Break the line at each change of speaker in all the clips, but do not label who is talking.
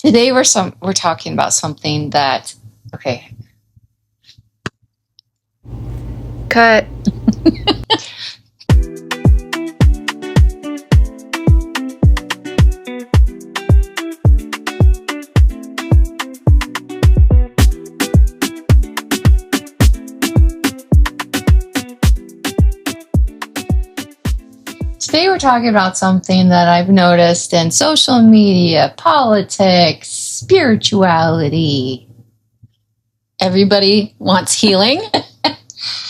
Today we're talking about something that, okay.
Cut.
Today we're talking about something that I've noticed in social media, politics, spirituality.
Everybody wants healing.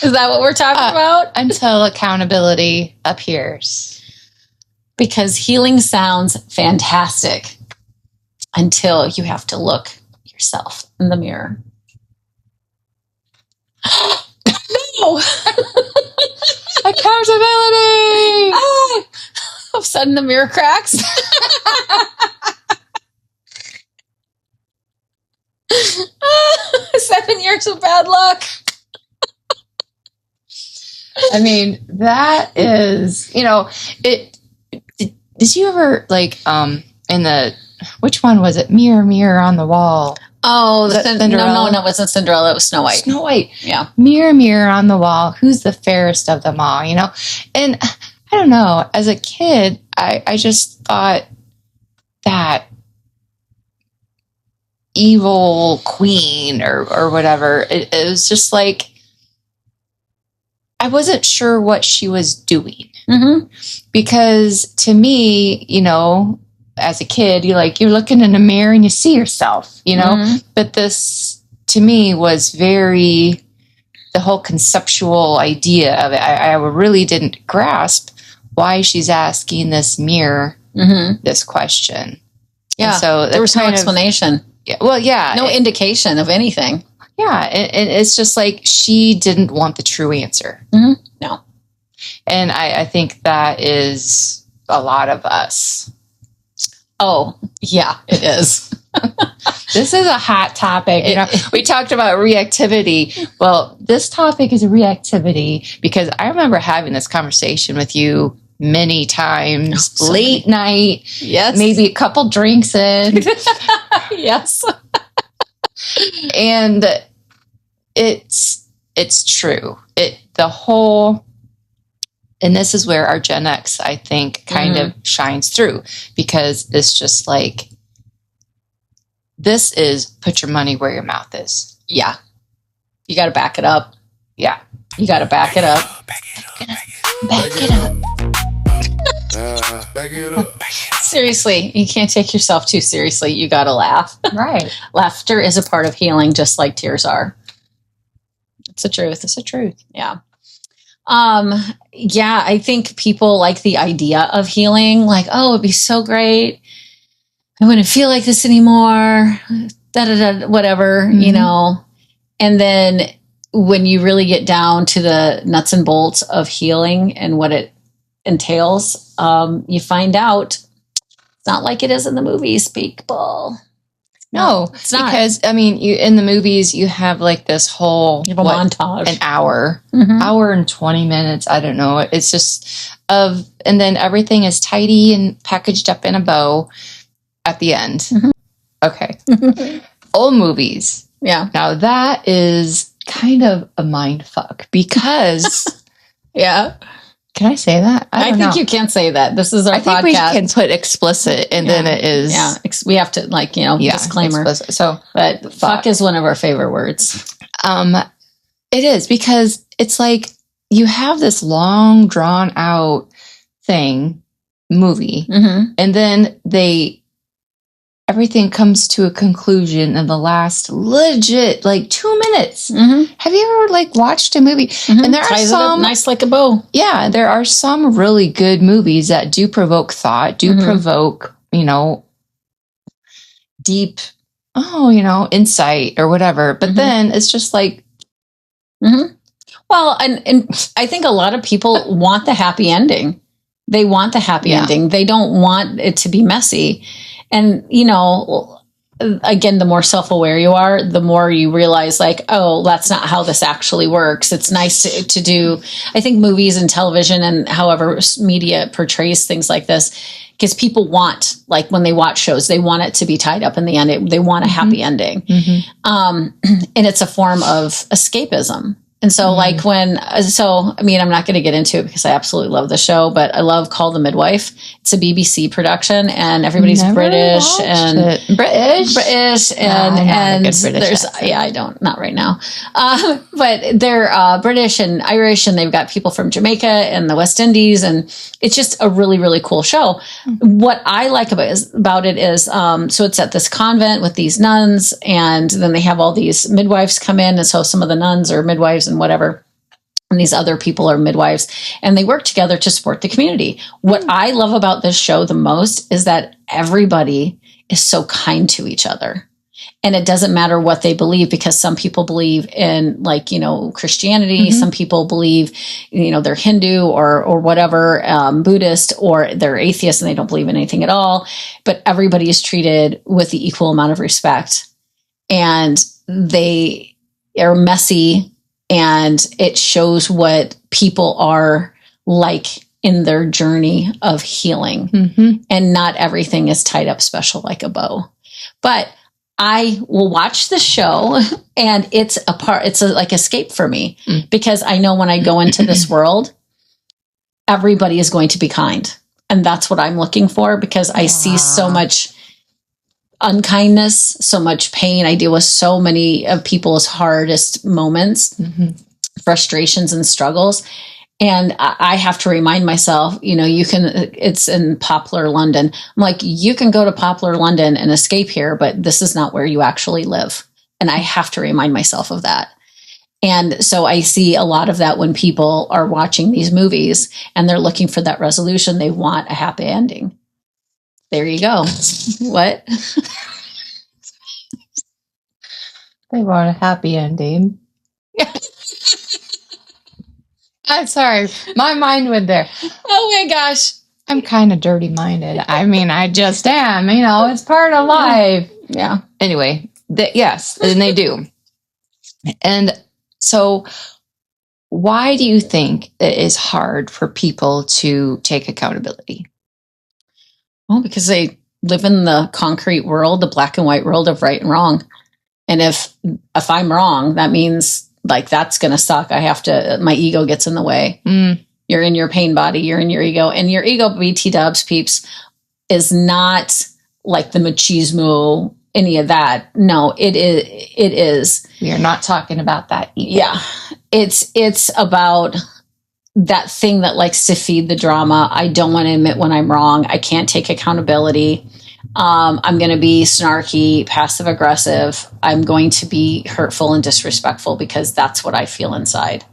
Is that what we're talking about?
Until accountability appears.
Because healing sounds fantastic until you have to look yourself in the mirror. No!
Accountability!
All of a sudden the mirror cracks. 7 years of bad luck.
I mean, that is, it. Did you ever, in the, which one was it? Mirror, mirror on the wall.
Oh,
Cinderella?
No, it wasn't Cinderella. It was Snow White.
Snow White.
Yeah.
Mirror, mirror on the wall. Who's the fairest of them all, And I don't know. As a kid, I just thought that evil queen or whatever, it was just like, I wasn't sure what she was doing.
Mm-hmm.
Because to me, as a kid, you're looking in a mirror and you see yourself,
Mm-hmm.
But this to me was the whole conceptual idea of it. I really didn't grasp why she's asking this mirror this question.
Yeah.
And so
there was no explanation. No indication of anything.
Yeah. And it's just like she didn't want the true answer.
Mm-hmm. No.
And I think that is a lot of us.
Oh, yeah, it is.
This is a hot topic. We talked about reactivity. Well, this topic is reactivity because I remember having this conversation with you many times, late night.
Yes.
Maybe a couple drinks in.
Yes.
And it's true. And this is where our Gen X, I think, kind of shines through because it's just like, this is put your money where your mouth is.
Yeah. You got to back it up.
Yeah.
You got to back it up.
Back it up.
Back it up.
Seriously, you can't take yourself too seriously. You got to laugh.
Right.
Laughter is a part of healing, just like tears are. It's the truth.
It's the truth.
Yeah. Yeah, I think people like the idea of healing, like, oh, it'd be so great. I wouldn't feel like this anymore. Whatever, And then when you really get down to the nuts and bolts of healing and what it entails, you find out it's not like it is in the movies, people.
No,
it's not.
Because, you in the movies, you have like this whole
montage.
An hour, hour and 20 minutes. I don't know. It's just and then everything is tidy and packaged up in a bow at the end. Mm-hmm. Okay. Old movies.
Yeah.
Now that is kind of a mind fuck because.
Yeah.
Can I say that? I think
you can say that. This is our podcast.
I think we can put explicit and then it is.
Yeah. We have to disclaimer.
Explicit. So,
but fuck is one of our favorite words.
It is because it's like you have this long drawn out movie, and then everything comes to a conclusion in the last legit 2 minutes. Have you ever watched a movie? And there
Ties
are some
it up nice like a bow.
Yeah, there are some really good movies that do provoke thought, provoke deep, insight or whatever. But then it's just like,
well, and I think a lot of people want the happy ending. They want the happy ending. They don't want it to be messy. And, again, the more self-aware you are, the more you realize oh, that's not how this actually works. It's nice to do, I think movies and television and however media portrays things like this, because people want, like when they watch shows, they want it to be tied up in the end. They want a happy ending. And it's a form of escapism. And so I'm not going to get into it because I absolutely love the show, but I love Call the Midwife. It's a BBC production and everybody's British and British and there's, I don't, not right now. But they're British and Irish and they've got people from Jamaica and the West Indies. And it's just a really, really cool show. What I like about it is, so it's at this convent with these nuns and then they have all these midwives come in. And so some of the nuns are midwives and whatever. And these other people are midwives and they work together to support the community. What I love about this show the most is that everybody is so kind to each other. And it doesn't matter what they believe because some people believe in Christianity. Some people believe, they're Hindu or whatever, Buddhist, or they're atheist and they don't believe in anything at all. But everybody is treated with the equal amount of respect and they are messy. And it shows what people are like in their journey of healing. And not everything is tied up special like a bow. But I will watch the show and it's like escape for me because I know when I go into this world, everybody is going to be kind. And that's what I'm looking for because I see so much unkindness, so much pain. I deal with so many of people's hardest moments, frustrations and struggles. And I have to remind myself, it's in Poplar, London. I'm like, you can go to Poplar, London and escape here, but this is not where you actually live. And I have to remind myself of that. And so I see a lot of that when people are watching these movies and they're looking for that resolution. They want a happy ending. There you go. What?
They want a happy ending. I'm sorry. My mind went there.
Oh my gosh.
I'm kind of dirty minded. I mean, I just am. It's part of life.
Yeah.
Anyway, yes, and they do. And so why do you think it is hard for people to take accountability?
Well, because they live in the concrete world, the black and white world of right and wrong. And if I'm wrong, that means that's going to suck. My ego gets in the way. You're in your pain body. You're in your ego. And your ego, BT dubs, peeps, is not like the machismo, any of that. No, it is.
We are not talking about that either.
Yeah. It's about that thing that likes to feed the drama. I don't want to admit when I'm wrong. I can't take accountability. I'm going to be snarky, passive aggressive. I'm going to be hurtful and disrespectful because that's what I feel inside.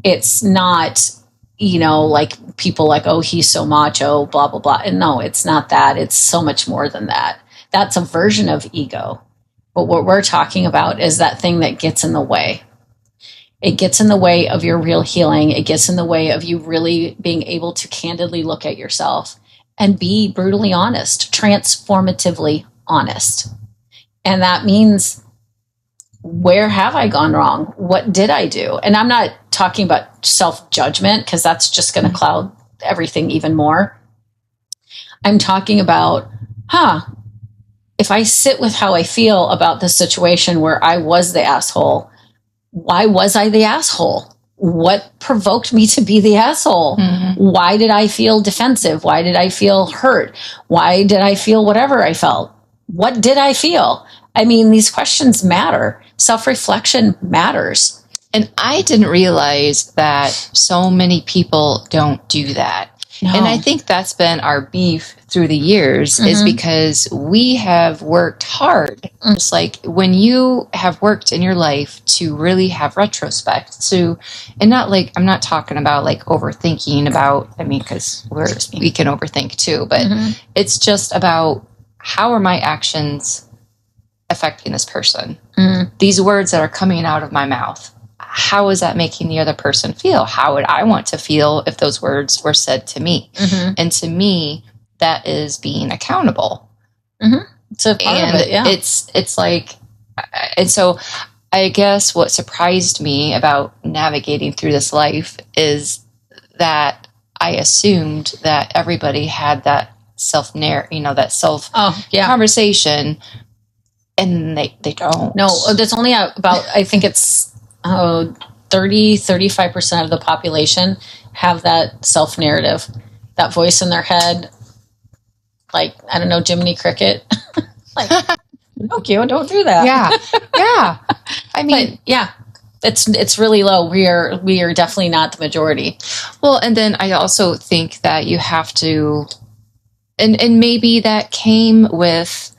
It's not, like people like, oh, he's so macho, blah, blah, blah. And no, it's not that. It's so much more than that. That's a version of ego. But what we're talking about is that thing that gets in the way. It gets in the way of your real healing. It gets in the way of you really being able to candidly look at yourself and be brutally honest, transformatively honest. And that means, where have I gone wrong? What did I do? And I'm not talking about self-judgment because that's just going to cloud everything even more. I'm talking about, if I sit with how I feel about the situation where I was the asshole, why was I the asshole? What provoked me to be the asshole? Why did I feel defensive? Why did I feel hurt? Why did I feel whatever I felt? What did I feel? I mean, these questions matter. Self-reflection matters.
And I didn't realize that so many people don't do that. No. And I think that's been our beef through the years is because we have worked hard. Just like when you have worked in your life to really have retrospect and not like, I'm not talking about like overthinking about, because we can overthink too, but it's just about how are my actions affecting this person? These words that are coming out of my mouth. How is that making the other person feel? How would I want to feel if those words were said to me? And to me, that is being accountable.
So part of it, yeah.
It's like, and so I guess what surprised me about navigating through this life is that I assumed that everybody had that that self
yeah.
conversation, and they don't.
No, that's only about, I think it's 35% of the population have that self narrative, that voice in their head. Like, I don't know, Jiminy Cricket. Like, okay, don't do that.
Yeah. I mean,
but, it's really low. We are definitely not the majority.
Well, and then I also think that you have to, and maybe that came with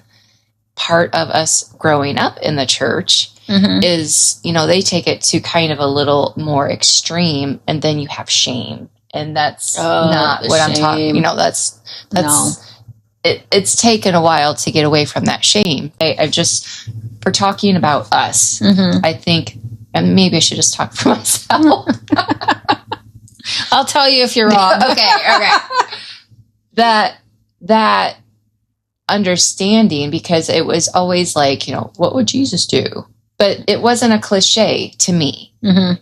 part of us growing up in the church, is, they take it to kind of a little more extreme, and then you have shame, and that's not what I'm talking. That's no. It's taken a while to get away from that shame. For talking about us, I think, and maybe I should just talk for myself.
I'll tell you if you're wrong.
Okay. That understanding, because it was always like, what would Jesus do? But it wasn't a cliche to me.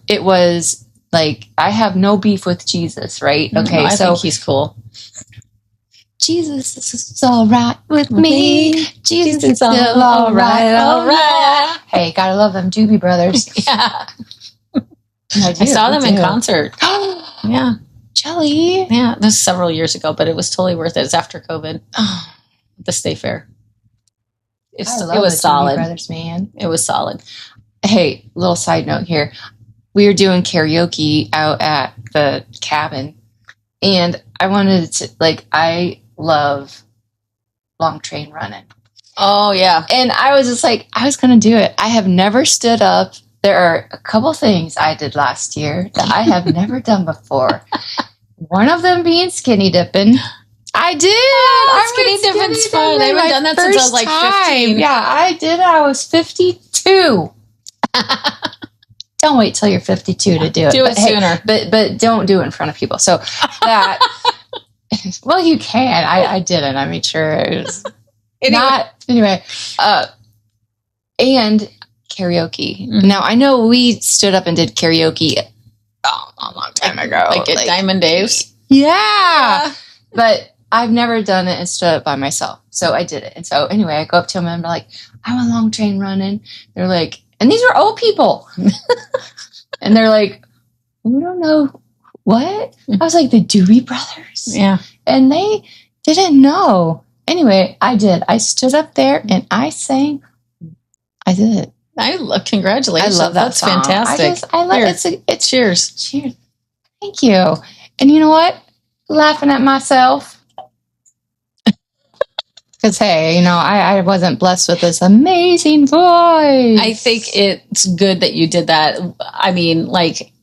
It was like, I have no beef with Jesus, right? Okay,
I think he's cool.
Jesus is all right with me. Jesus is still all right. Hey, gotta love them Doobie Brothers.
Yeah. I saw them in concert. Yeah.
Jelly.
Yeah, this was several years ago, but it was totally worth it. It's after COVID. The State Fair. It was solid.
Doobie Brothers, man.
It was solid.
Hey, little side note here. We were doing karaoke out at the cabin, and I wanted to, I love long train running.
Oh, yeah.
And I was just like, I was going to do it. I have never stood up. There are a couple things I did last year that I have never done before. One of them being skinny dipping. I did.
Skinny dipping's fun. I haven't done that since I was like 15.
Yeah, I did. I was 52. Don't wait till you're 52 to do it.
Do it sooner.
But don't do it in front of people. So that... Well, you can. I didn't. I made sure it was anyway. And karaoke. Now I know we stood up and did karaoke a long time ago,
like at Diamond Dave's.
Yeah, but I've never done it and stood up by myself. So I did it. And so anyway, I go up to them and I'm like, I'm a long train running. They're like, and these were old people, and they're like, we don't know. What? I was like, the Doobie Brothers?
Yeah.
And they didn't know. Anyway, I did. I stood up there and I sang. I did it.
Congratulations.
I love that
That's
song.
fantastic.
I love it. It's
cheers.
Cheers. Thank you. And you know what? Laughing at myself. Because, hey, I wasn't blessed with this amazing voice.
I think it's good that you did that. I mean,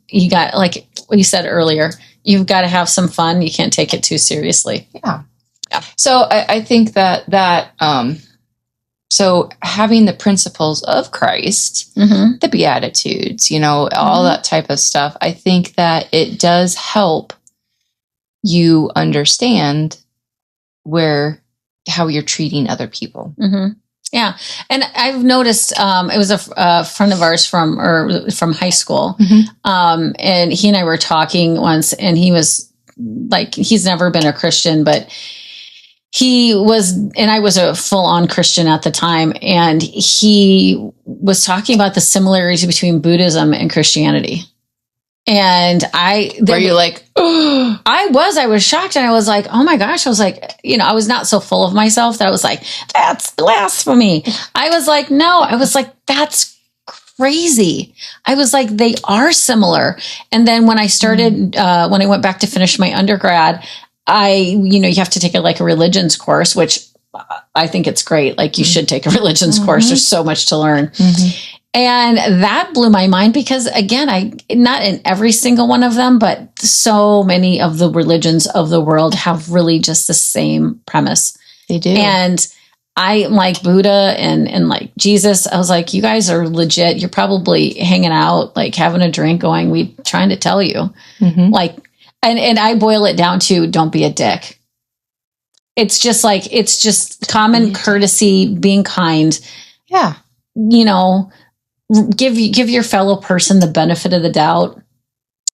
you got, like what you said earlier, you've got to have some fun. You can't take it too seriously.
Yeah. So I think that so having the principles of Christ, the Beatitudes, all that type of stuff, I think that it does help you understand how you're treating other people.
Yeah. And I've noticed, it was a friend of ours from high school. And he and I were talking once, and he was like, he's never been a Christian, but he was, and I was a full on Christian at the time. And he was talking about the similarities between Buddhism and Christianity. And were
you like, oh.
I was shocked, and I was like, oh my gosh. I was like, I was not so full of myself that I was like, that's blasphemy. I was like, no, I was like, that's crazy. I was like, they are similar. And then when I started, when I went back to finish my undergrad, you have to take a religions course, which I think it's great. Like, you should take a religions course. There's so much to learn. And that blew my mind because, again, not in every single one of them, but so many of the religions of the world have really just the same premise.
They do.
And I like Buddha and like Jesus. I was like, you guys are legit. You're probably hanging out, like having a drink going, we trying to tell you. And I boil it down to, don't be a dick. It's just common courtesy, being kind.
Yeah.
Give your fellow person the benefit of the doubt.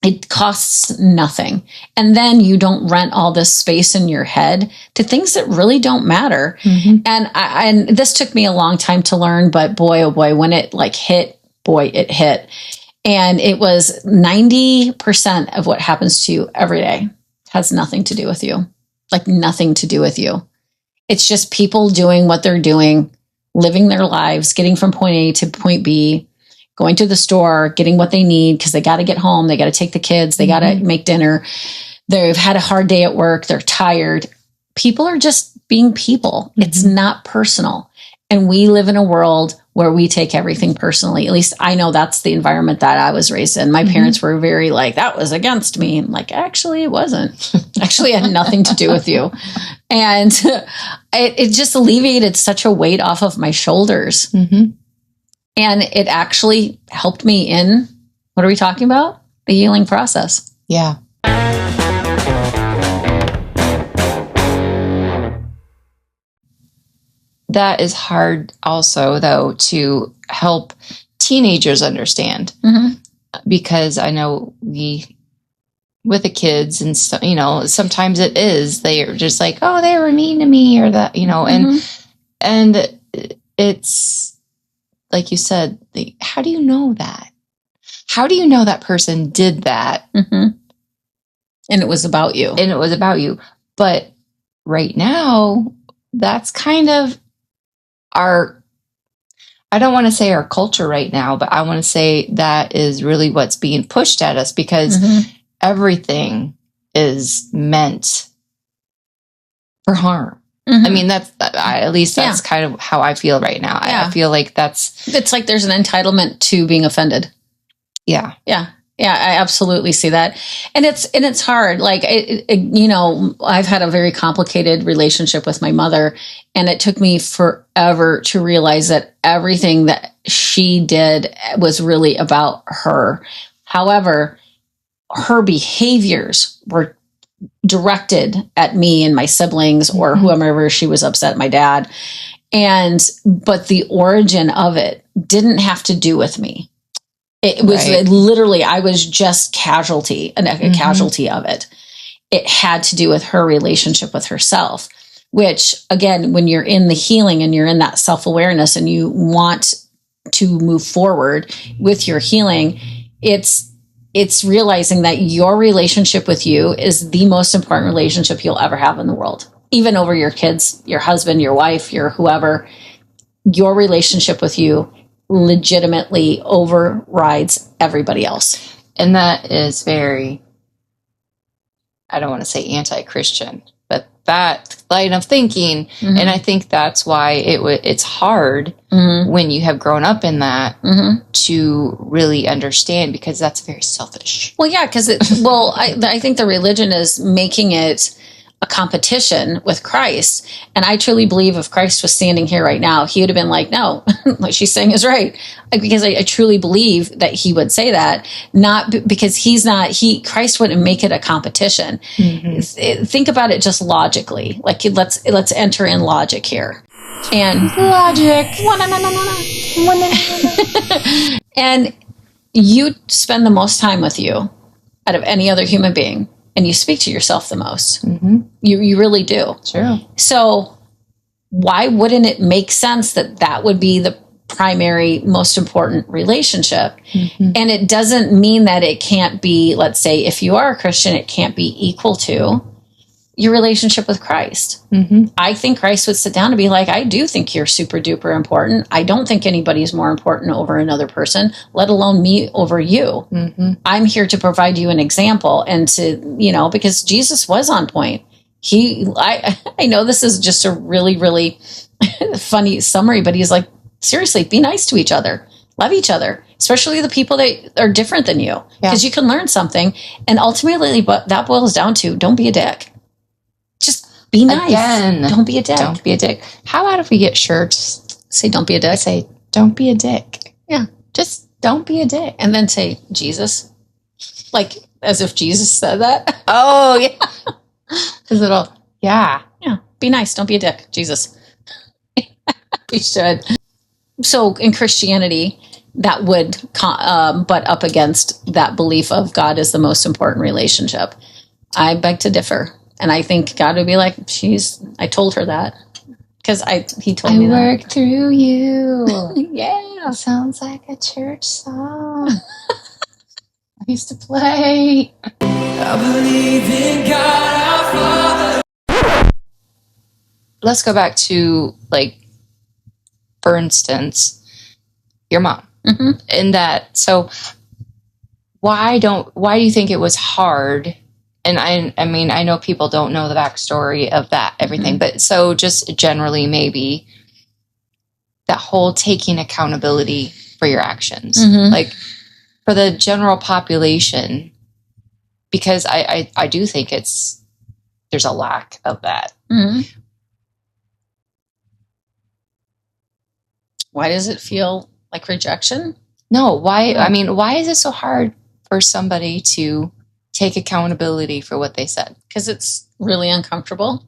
It costs nothing. And then you don't rent all this space in your head to things that really don't matter. Mm-hmm. And this took me a long time to learn, but boy, oh boy, when it hit, it hit. And it was 90% of what happens to you every day has nothing to do with you. Like nothing to do with you. It's just people doing what they're doing, living their lives, getting from point A to point B, going to the store, getting what they need because they got to get home. They got to take the kids. They got to make dinner. They've had a hard day at work. They're tired. People are just being people. Mm-hmm. It's not personal. And we live in a world where we take everything personally. At least I know that's the environment that I was raised in. My parents were very like, that was against me. And like, actually, it wasn't. Actually, it had nothing to do with you. And it just alleviated such a weight off of my shoulders. Mm-hmm. And it actually helped me in, what are we talking about? The healing process.
Yeah. That is hard also, though, to help teenagers understand. Mm-hmm. Because I know with the kids and sometimes it is, they're just like, oh, they were mean to me or that, and it's, like you said, how do you know that? How do you know that person did that?
Mm-hmm. And it was about you.
But right now, that's kind of I don't want to say our culture right now, but I want to say that is really what's being pushed at us because everything is meant for harm. Mm-hmm. I mean, that's kind of how I feel right now. Yeah. I feel like
it's like there's an entitlement to being offended.
Yeah.
Yeah. Yeah. I absolutely see that. And it's hard. Like, I've had a very complicated relationship with my mother, and it took me forever to realize that everything that she did was really about her. However, her behaviors were directed at me and my siblings or whomever she was upset at, my dad. But the origin of it didn't have to do with me. It was literally, I was just a casualty of it. It had to do with her relationship with herself, which again, when you're in the healing and you're in that self-awareness and you want to move forward with your healing, it's realizing that your relationship with you is the most important relationship you'll ever have in the world. Even over your kids, your husband, your wife, your whoever, your relationship with you legitimately overrides everybody else.
And that is very, I don't want to say anti-Christian, but that line of thinking. Mm-hmm. And I think that's why it's hard when you have grown up in that to really understand, because that's very selfish.
Well, yeah, because I think the religion is making it a competition with Christ. And I truly believe if Christ was standing here right now, he would have been like, no, what she's saying is right. Because I truly believe that he would say that, not because Christ wouldn't make it a competition. Mm-hmm. Think about it just logically. Like, let's enter in logic here. And
logic.
And you spend the most time with you out of any other human being. And you speak to yourself the most. Mm-hmm. You really do.
True.
So why wouldn't it make sense that would be the primary, most important relationship? Mm-hmm. And it doesn't mean that it can't be, let's say, if you are a Christian, it can't be equal to your relationship with Christ. Mm-hmm. I think Christ would sit down and be like, I do think you're super duper important. I don't think anybody's more important over another person, let alone me over you. Mm-hmm. I'm here to provide you an example and to, because Jesus was on point. I know this is just a really, really funny summary, but he's like, seriously, be nice to each other. Love each other, especially the people that are different than you, because you can learn something. And ultimately, but that boils down to, don't be a dick. Just be nice.
Again,
don't be a dick.
Don't be a dick. How about if we get shirts?
Say, don't be a dick.
Say, don't be a dick.
Yeah.
Just don't be a dick.
And then say, Jesus. Like, as if Jesus said that.
Oh, yeah. His little, yeah.
Yeah. Be nice. Don't be a dick. Jesus. We should. so in Christianity, that would butt up against that belief of God is the most important relationship. I beg to differ. And I think God would be like, I told her that. Because he told me that.
I work through you.
Yeah.
Sounds like a church song. I used to play. I believe in God our Father. Let's go back to, like, for instance, your mom.
Mm-hmm.
In that, so why do you think it was hard? And I mean, I know people don't know the backstory of that, everything,
Mm-hmm.
but so just generally, maybe that whole taking accountability for your actions,
Mm-hmm.
like for the general population, because I do think there's a lack of that.
Mm-hmm. Why does it feel like rejection?
No, why? I mean, why is it so hard for somebody to take accountability for what they said?
Because it's really uncomfortable.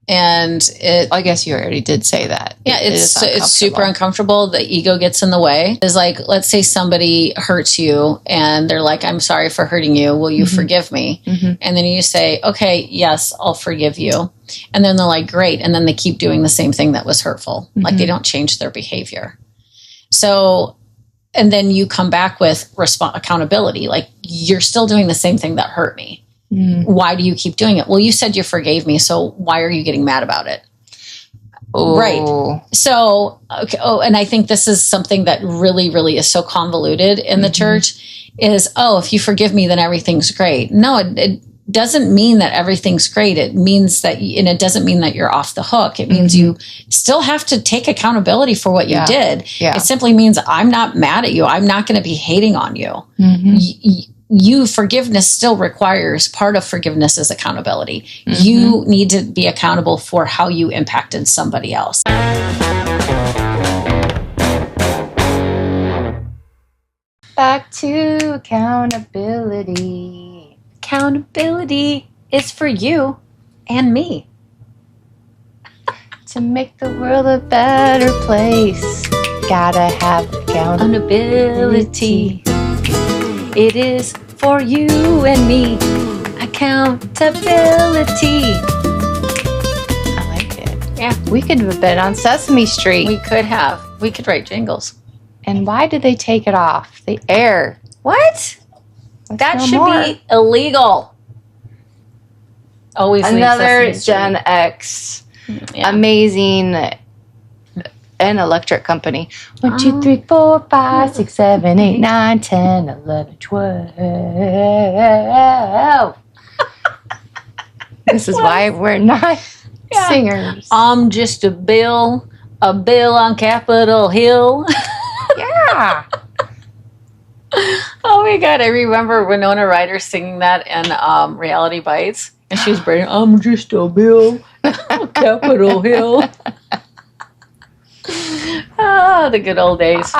And
I guess you already did say that.
Yeah, it's super uncomfortable. The ego gets in the way. It's like, let's say somebody hurts you and they're like, I'm sorry for hurting you. Will you forgive me? Mm-hmm. And then you say, okay, yes, I'll forgive you. And then they're like, great. And then they keep doing the same thing that was hurtful. Mm-hmm. Like they don't change their behavior. So, and then you come back with accountability. Like, you're still doing the same thing that hurt me. Why do you keep doing it? Well, you said you forgave me, so why are you getting mad about it? Oh. Right. So, okay. Oh, and I think this is something that really, really is so convoluted in the church is, if you forgive me, then everything's great. No, it doesn't mean that everything's great. It means that, and it doesn't mean that you're off the hook. It means you still have to take accountability for what you did. Yeah. It simply means I'm not mad at you. I'm not going to be hating on you. Forgiveness still requires, part of forgiveness is accountability. You need to be accountable for how you impacted somebody else.
Back to accountability.
Accountability is for you and me.
To make the world a better place, gotta have accountability.
It is for you and me. Accountability.
I like it.
Yeah.
We could have been on Sesame Street.
We could have. We could write jingles.
And why did they take it off the air?
What? That should be illegal. Always
another Gen X. Yeah. Amazing. An electric company. 1, 2, 3, 4, 5, 6, 7, 8, 9, 10, 11, 12. This is why we're not singers.
I'm just a bill on Capitol Hill.
Yeah.
Oh my God, I remember Winona Ryder singing that in Reality Bites. And she was braiding, I'm just a bill on Capitol Hill. Oh, the good old days.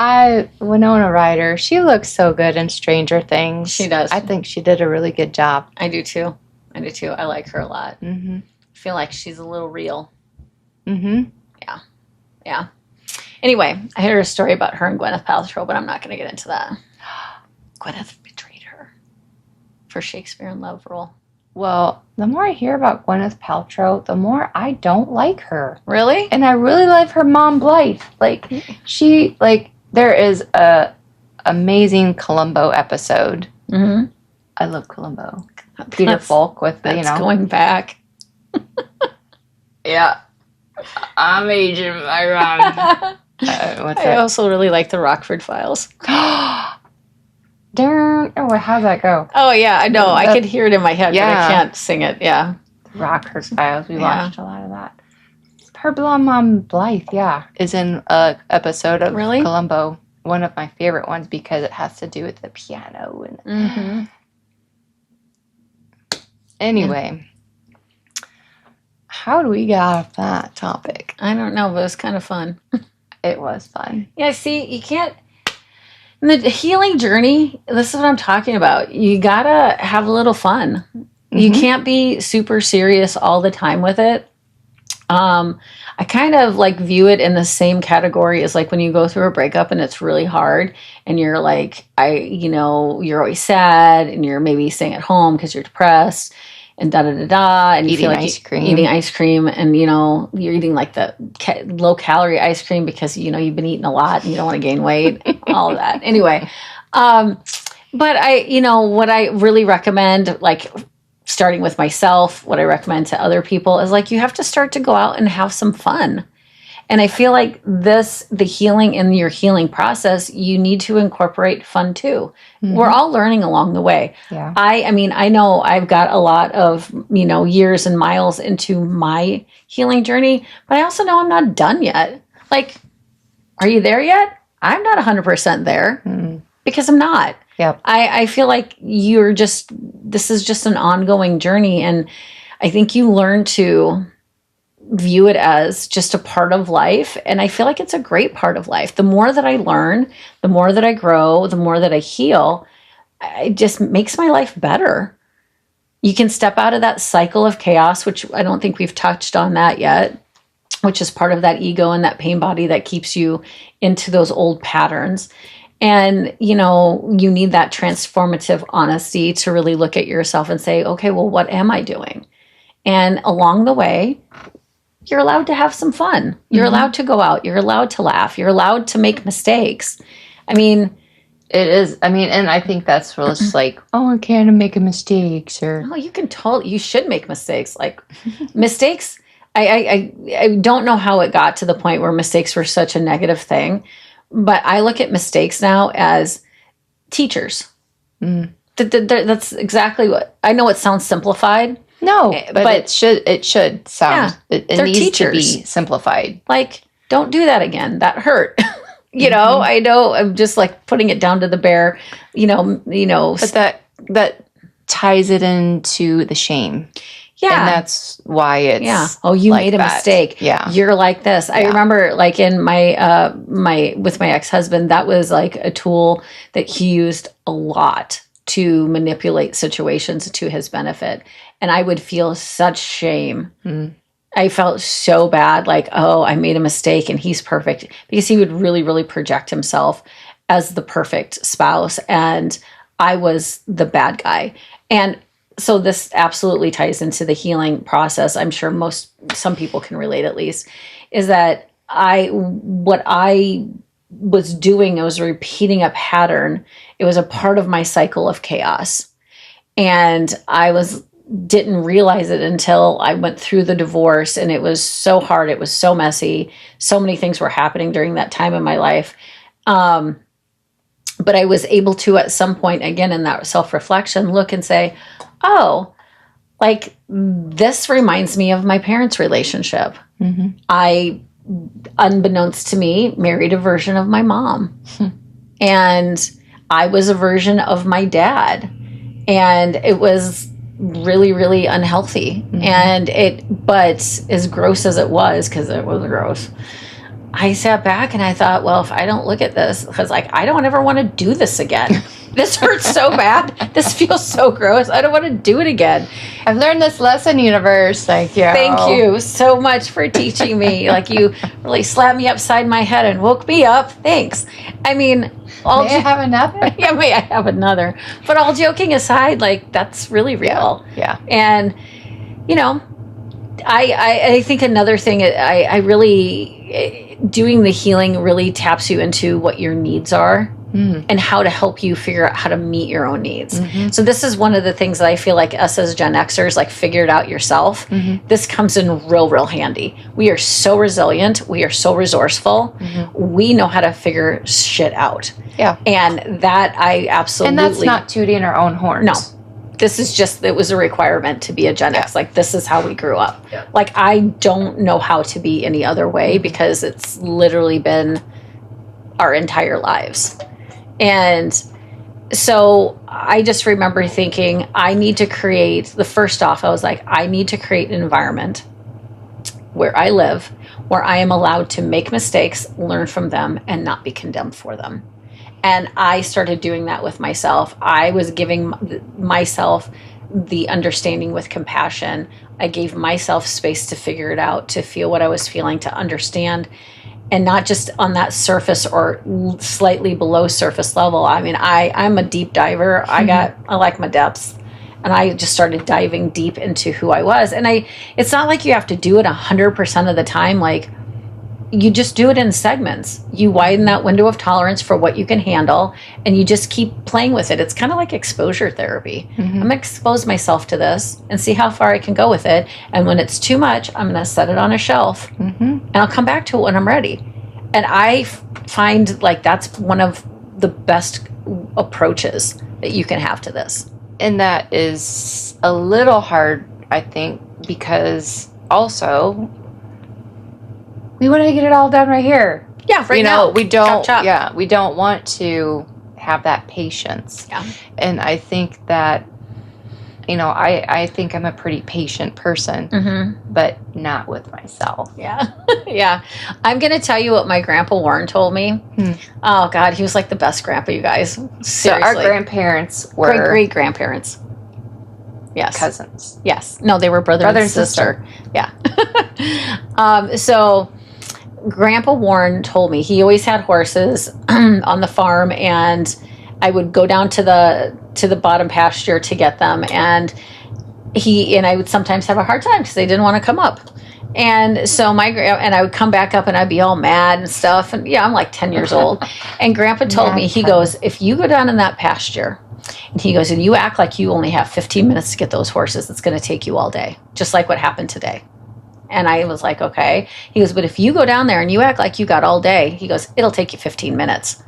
Winona Ryder, she looks so good in Stranger Things.
She does.
I think she did a really good job.
I do too. I like her a lot. I feel like she's a little real. Yeah. Anyway, I heard a story about her and Gwyneth Paltrow, but I'm not going to get into that. Gwyneth betrayed her for Shakespeare in Love role.
Well, the more I hear about Gwyneth Paltrow, the more I don't like her.
Really?
And I really love her mom, Blythe. There is a amazing Columbo episode. I love Columbo. Peter Falk with
going back.
Yeah. I'm aging my wrong.
I also really like the Rockford Files.
How'd that go?
Oh, yeah, I know. I could hear it in my head, but I can't sing it. Yeah.
Rockford Files. We watched a lot of that. Her blonde mom, Blythe, is in an episode of Columbo. One of my favorite ones because it has to do with the piano. Anyway, how do we get off that topic?
I don't know, but it was kind of fun.
It was fun.
Yeah, see, you can't... In the healing journey, this is what I'm talking about. You gotta have a little fun. You can't be super serious all the time with it. I kind of like view it in the same category as like when you go through a breakup and it's really hard and you're like, you're always sad and you're maybe staying at home because you're depressed and and you
Eating
feel like eating ice cream and you're eating like the low calorie ice cream because you've been eating a lot and you don't want to gain weight, all of that. Anyway, but what I really recommend, like starting with myself, what I recommend to other people is like, you have to start to go out and have some fun. And I feel like the healing in your healing process, you need to incorporate fun too. Mm-hmm. We're all learning along the way.
Yeah.
I know I've got a lot of, years and miles into my healing journey, but I also know I'm not done yet. Like, are you there yet? I'm not 100% there because I'm not.
Yep.
I feel like this is just an ongoing journey. And I think you learn to view it as just a part of life. And I feel like it's a great part of life. The more that I learn, the more that I grow, the more that I heal, it just makes my life better. You can step out of that cycle of chaos, which I don't think we've touched on that yet, which is part of that ego and that pain body that keeps you into those old patterns. And, you need that transformative honesty to really look at yourself and say, okay, well, what am I doing? And along the way, you're allowed to have some fun. You're allowed to go out. You're allowed to laugh. You're allowed to make mistakes. It
is. And I think that's where it's like, oh, I can't make mistakes or.
No, you should make mistakes. Like mistakes. I don't know how it got to the point where mistakes were such a negative thing. But I look at mistakes now as teachers. That's exactly what I know. It sounds simplified.
No, but it should sound.
Yeah,
it needs teachers. To be simplified.
Like, don't do that again. That hurt. I know. I'm just like putting it down to the bare.
But that ties it into the shame.
Yeah.
And that's why it's.
Yeah. Oh, you made a mistake.
Yeah.
You're like this. I remember like in with my ex-husband, that was like a tool that he used a lot to manipulate situations to his benefit. And I would feel such shame. I felt so bad. Like, oh, I made a mistake and he's perfect, because he would really, really project himself as the perfect spouse. And I was the bad guy. And so this absolutely ties into the healing process. I'm sure some people can relate, at least, is that what I was doing, I was repeating a pattern. It was a part of my cycle of chaos. And didn't realize it until I went through the divorce, and it was so hard. It was so messy. So many things were happening during that time in my life. But I was able to, at some point, again, in that self-reflection, look and say, oh, like this reminds me of my parents' relationship. I, unbeknownst to me, married a version of my mom. And I was a version of my dad. And it was really, really unhealthy. But as gross as it was, because it was gross, I sat back and I thought, well, if I don't look at this, because like, I don't ever want to do this again. This hurts so bad. This feels so gross. I don't want to do it again.
I've learned this lesson, universe. Thank you.
Thank you so much for teaching me. Like, you really slapped me upside my head and woke me up. Thanks.
May I have another?
Yeah, may I have another? But all joking aside, like, that's really real.
Yeah.
And, I think another thing, I really, doing the healing really taps you into what your needs are. And how to help you figure out how to meet your own needs. So this is one of the things that I feel like us as Gen Xers, like, figure it out yourself. This comes in real, real handy. We are so resilient. We are so resourceful. We know how to figure shit out.
Yeah.
And that I absolutely...
And that's not tooting our own horns.
No. This is just, it was a requirement to be a Gen X. Like, this is how we grew up.
Yeah.
Like, I don't know how to be any other way, because it's literally been our entire lives. And so I just remember thinking, I need to create, first off, I was like, I need to create an environment where I live, where I am allowed to make mistakes, learn from them, and not be condemned for them. And I started doing that with myself. I was giving myself the understanding with compassion I gave myself space to figure it out, to feel what I was feeling, to understand, and not just on that surface or slightly below surface level. I mean, I'm a deep diver. I like my depths. And I just started diving deep into who I was. And it's not like you have to do it 100% of the time. Like, you just do it in segments. You widen that window of tolerance for what you can handle, and you just keep playing with it. It's kind of like exposure therapy. I'm going to expose myself to this and see how far I can go with it. And when it's too much, I'm going to set it on a shelf, and I'll come back to it when I'm ready. And I find like that's one of the best approaches that you can have to this.
And that is a little hard, I think, because also we want to get it all done right here.
Yeah, right now.
We don't.
Chop, chop.
Yeah, we don't want to have that patience.
Yeah.
And I think that, I think I'm a pretty patient person, but not with myself.
Yeah. Yeah. I'm going to tell you what my grandpa Warren told me. Oh, God. He was like the best grandpa, you guys. Seriously.
So our grandparents were
great-grandparents. Yes.
Cousins.
Yes. No, they were brother and sister. Yeah. So Grandpa Warren told me he always had horses on the farm, and I would go down to the bottom pasture to get them, and I would sometimes have a hard time because they didn't want to come up. And so I would come back up and I'd be all mad and stuff. And yeah, I'm like 10 years old. And Grandpa told me, he goes, if you go down in that pasture, and he goes, and you act like you only have 15 minutes to get those horses, it's going to take you all day, just like what happened today. And I was like, okay. He goes, but if you go down there and you act like you got all day, he goes, it'll take you 15 minutes.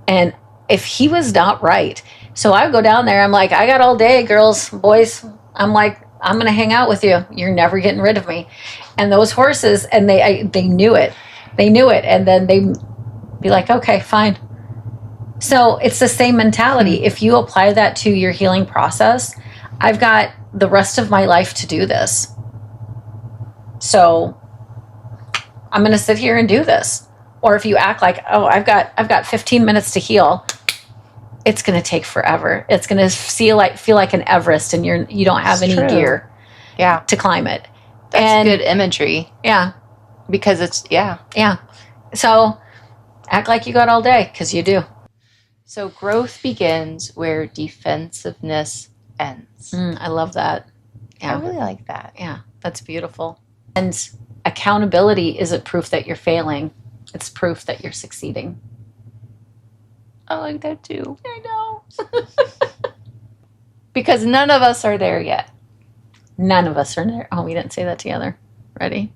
And if he was not right, so I would go down there, I'm like, I got all day, girls, boys. I'm like, I'm going to hang out with you. You're never getting rid of me. And those horses, and they knew it. They knew it. And then they'd be like, okay, fine. So it's the same mentality. If you apply that to your healing process, I've got the rest of my life to do this. So I'm going to sit here and do this. Or if you act like, oh, I've got 15 minutes to heal, it's going to take forever. It's going to feel like an Everest, and you don't have any gear to climb it.
That's good imagery.
Yeah.
Because it's,
Yeah. So act like you got all day, because you do.
So growth begins where defensiveness ends.
I love that. Yeah.
I really like that.
Yeah, that's beautiful. And accountability isn't proof that you're failing. It's proof that you're succeeding.
I like that too.
I know.
Because none of us are there yet.
None of us are there. Oh, we didn't say that together. Ready?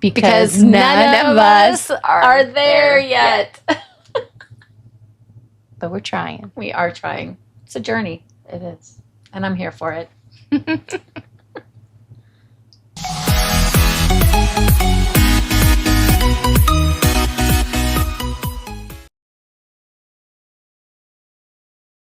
Because none of us
are there yet.
But we're trying.
We are trying. It's a journey.
It is.
And I'm here for it.